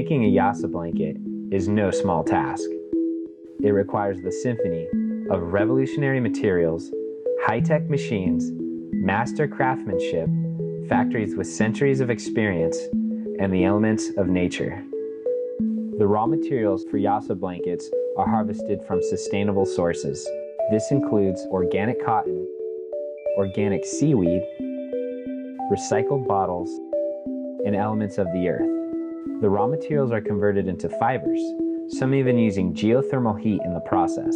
Making a Yaasa blanket is no small task. It requires the symphony of revolutionary materials, high-tech machines, master craftsmanship, factories with centuries of experience, and the elements of nature. The raw materials for Yaasa blankets are harvested from sustainable sources. This includes organic cotton, organic seaweed, recycled bottles, and elements of the earth. The raw materials are converted into fibers, some even using geothermal heat in the process.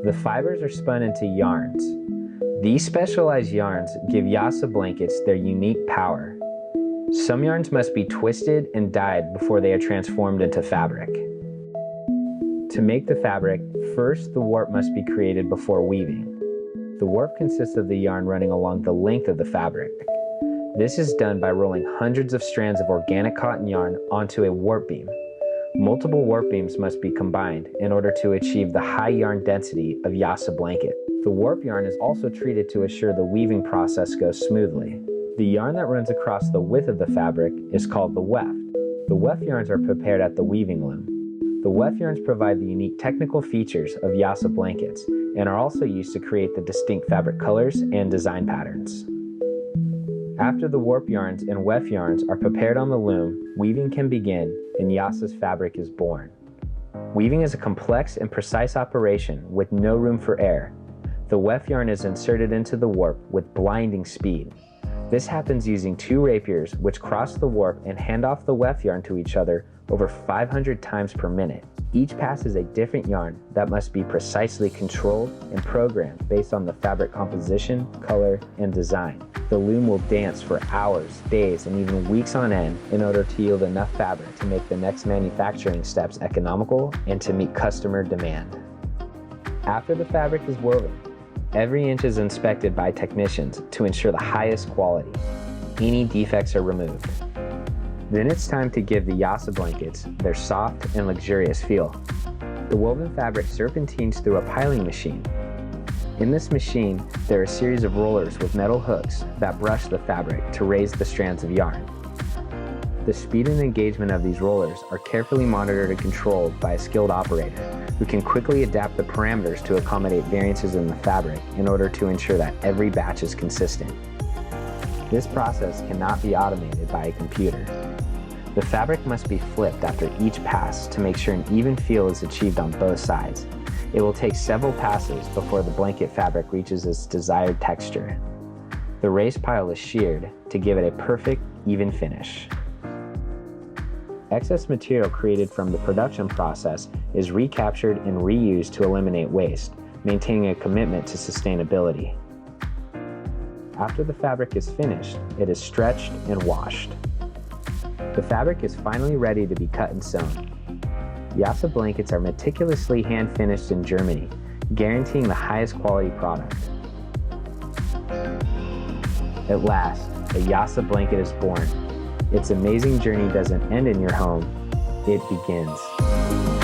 The fibers are spun into yarns. These specialized yarns give Yaasa blankets their unique power. Some yarns must be twisted and dyed before they are transformed into fabric. To make the fabric, first the warp must be created before weaving. The warp consists of the yarn running along the length of the fabric. This is done by rolling hundreds of strands of organic cotton yarn onto a warp beam. Multiple warp beams must be combined in order to achieve the high yarn density of Yaasa blanket. The warp yarn is also treated to assure the weaving process goes smoothly. The yarn that runs across the width of the fabric is called the weft. The weft yarns are prepared at the weaving loom. The weft yarns provide the unique technical features of Yaasa blankets and are also used to create the distinct fabric colors and design patterns. After the warp yarns and weft yarns are prepared on the loom, weaving can begin and Yaasa's fabric is born. Weaving is a complex and precise operation with no room for error. The weft yarn is inserted into the warp with blinding speed. This happens using two rapiers which cross the warp and hand off the weft yarn to each other over 500 times per minute. Each pass is a different yarn that must be precisely controlled and programmed based on the fabric composition, color, and design. The loom will dance for hours, days, and even weeks on end in order to yield enough fabric to make the next manufacturing steps economical and to meet customer demand. After the fabric is woven, every inch is inspected by technicians to ensure the highest quality. Any defects are removed. Then it's time to give the Yaasa blankets their soft and luxurious feel. The woven fabric serpentines through a piling machine. In this machine, there are a series of rollers with metal hooks that brush the fabric to raise the strands of yarn. The speed and engagement of these rollers are carefully monitored and controlled by a skilled operator who can quickly adapt the parameters to accommodate variances in the fabric in order to ensure that every batch is consistent. This process cannot be automated by a computer. The fabric must be flipped after each pass to make sure an even feel is achieved on both sides. It will take several passes before the blanket fabric reaches its desired texture. The raised pile is sheared to give it a perfect, even finish. Excess material created from the production process is recaptured and reused to eliminate waste, maintaining a commitment to sustainability. After the fabric is finished, it is stretched and washed. The fabric is finally ready to be cut and sewn. Yaasa blankets are meticulously hand-finished in Germany, guaranteeing the highest quality product. At last, a Yaasa blanket is born. Its amazing journey doesn't end in your home, it begins.